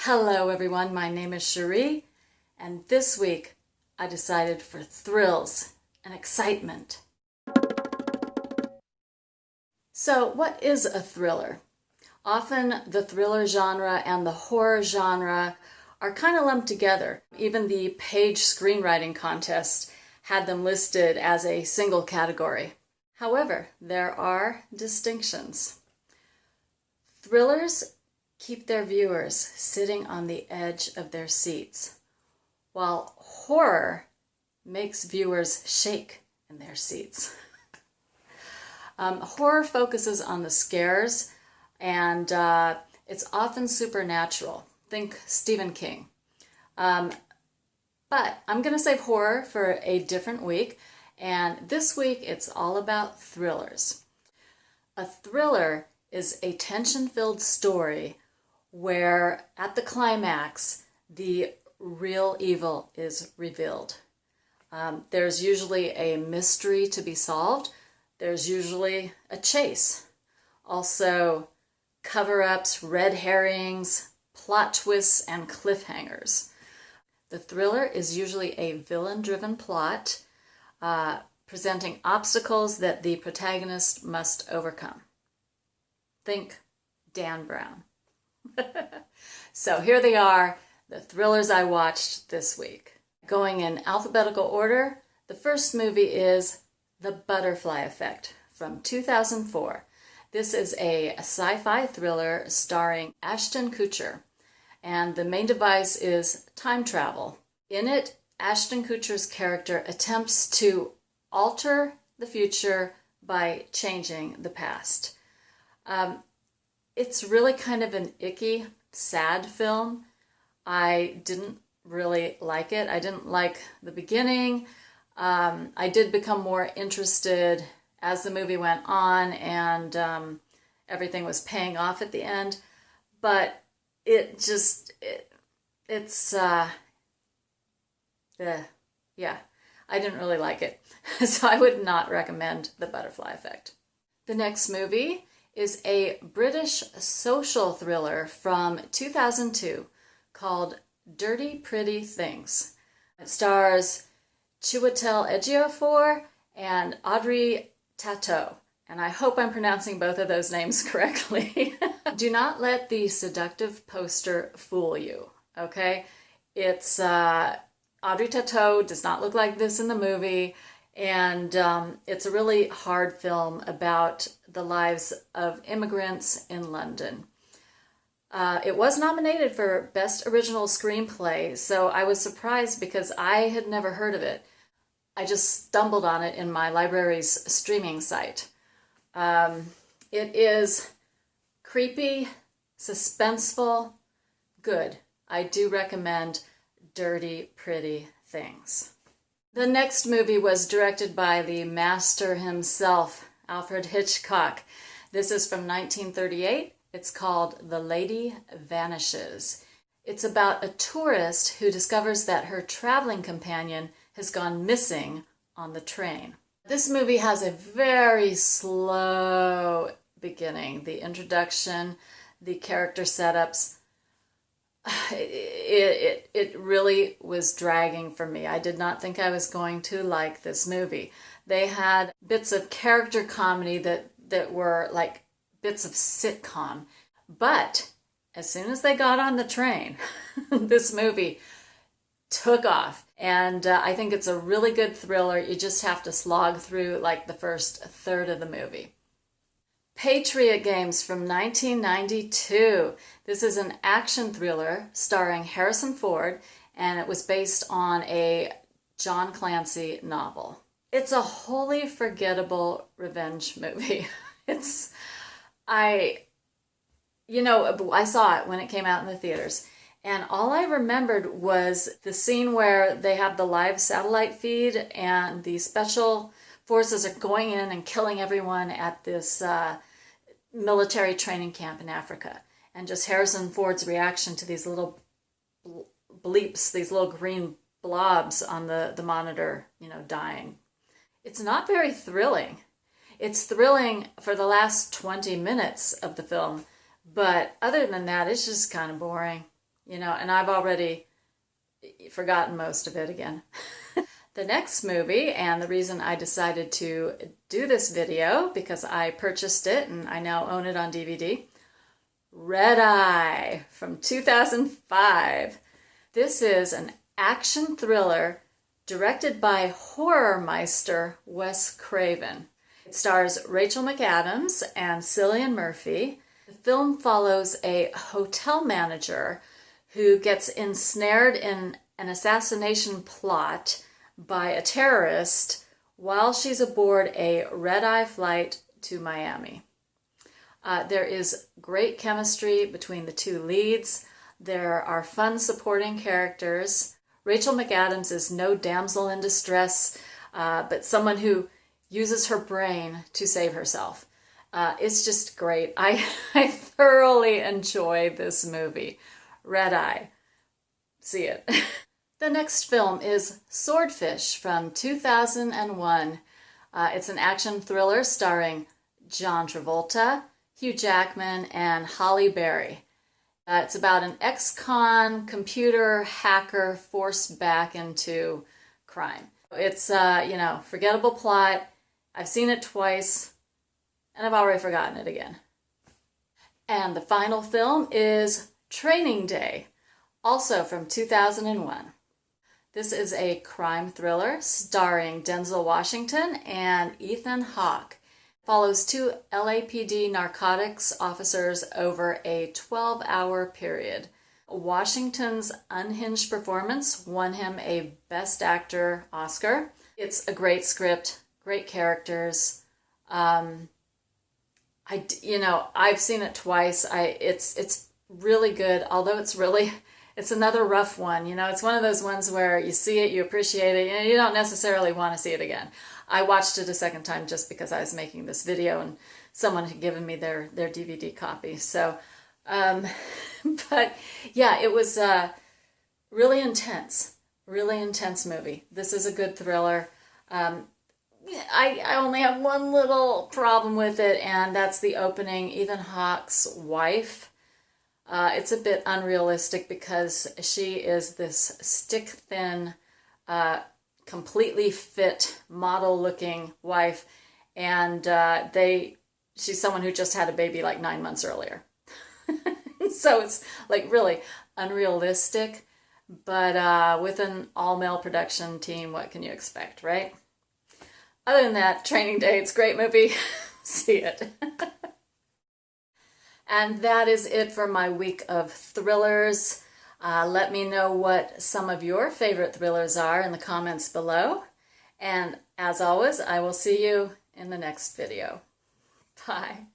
Hello everyone, my name is Cherie, and this week I decided for thrills and excitement. So what is a thriller? Often the thriller genre and the horror genre are kind of lumped together. Even the Page Screenwriting Contest had them listed as a single category. However, there are distinctions. Thrillers keep their viewers sitting on the edge of their seats, while horror makes viewers shake in their seats. Horror focuses on the scares, and it's often supernatural. Think Stephen King. But I'm going to save horror for a different week, and this week it's all about thrillers. A thriller is a tension-filled story where at the climax, the real evil is revealed. There's usually a mystery to be solved. There's usually a chase. Also, cover-ups, red herrings, plot twists, and cliffhangers. The thriller is usually a villain-driven plot, presenting obstacles that the protagonist must overcome. Think Dan Brown. So here they are, the thrillers I watched this week. Going in alphabetical order, the first movie is The Butterfly Effect from 2004. This is a sci-fi thriller starring Ashton Kutcher, and the main device is time travel. In it, Ashton Kutcher's character attempts to alter the future by changing the past. It's really kind of an icky, sad film. I didn't really like it. I didn't like the beginning. I did become more interested as the movie went on and everything was paying off at the end. But I didn't really like it. So I would not recommend The Butterfly Effect. The next movie is a British social thriller from 2002 called Dirty Pretty Things. It stars Chiwetel Ejiofor and Audrey Tautou, and I hope I'm pronouncing both of those names correctly. Do not let the seductive poster fool you, okay? It's Audrey Tautou does not look like this in the movie, and it's a really hard film about the lives of immigrants in London. It was nominated for Best Original Screenplay, so I was surprised because I had never heard of it. I just stumbled on it in my library's streaming site. It is creepy, suspenseful, good. I do recommend Dirty Pretty Things. The next movie was directed by the master himself, Alfred Hitchcock. This is from 1938. It's called The Lady Vanishes. It's about a tourist who discovers that her traveling companion has gone missing on the train. This movie has a very slow beginning. The introduction, the character setups, it really was dragging for me. I did not think I was going to like this movie. They had bits of character comedy that were like bits of sitcom. But as soon as they got on the train, this movie took off. And I think it's a really good thriller. You just have to slog through like the first third of the movie. Patriot Games from 1992. This is an action thriller starring Harrison Ford, and it was based on a John Clancy novel. It's a wholly forgettable revenge movie. I saw it when it came out in the theaters, and all I remembered was the scene where they have the live satellite feed and the special forces are going in and killing everyone at this military training camp in Africa. And just Harrison Ford's reaction to these little bleeps, these little green blobs on the monitor, dying. It's not very thrilling. It's thrilling for the last 20 minutes of the film, but other than that, it's just kind of boring. and I've already forgotten most of it again. The next movie, and the reason I decided to do this video, because I purchased it and I now own it on DVD, Red Eye from 2005. This is an action thriller directed by horror meister Wes Craven. It stars Rachel McAdams and Cillian Murphy. The film follows a hotel manager who gets ensnared in an assassination plot by a terrorist while she's aboard a red-eye flight to Miami. There is great chemistry between the two leads. There are fun supporting characters. Rachel McAdams is no damsel in distress, but someone who uses her brain to save herself. It's just great. I thoroughly enjoy this movie. Red Eye. See it. The next film is Swordfish from 2001. It's an action thriller starring John Travolta, Hugh Jackman, and Halle Berry. It's about an ex-con computer hacker forced back into crime. It's, forgettable plot. I've seen it twice, and I've already forgotten it again. And the final film is Training Day, also from 2001. This is a crime thriller starring Denzel Washington and Ethan Hawke. It follows two LAPD narcotics officers over a 12-hour period. Washington's unhinged performance won him a Best Actor Oscar. It's a great script, great characters. I've seen it twice. It's really good, although it's another rough one. It's one of those ones where you see it, you appreciate it, and you don't necessarily want to see it again. I watched it a second time just because I was making this video and someone had given me their DVD copy. So, but yeah, it was really intense movie. This is a good thriller. I only have one little problem with it, and that's the opening. Ethan Hawke's wife. It's a bit unrealistic because she is this stick-thin, completely fit, model-looking wife, and she's someone who just had a baby like 9 months earlier. So it's like really unrealistic, but with an all-male production team, what can you expect, right? Other than that, Training Day, it's a great movie. See it. And that is it for my week of thrillers. Let me know what some of your favorite thrillers are in the comments below. And as always, I will see you in the next video. Bye.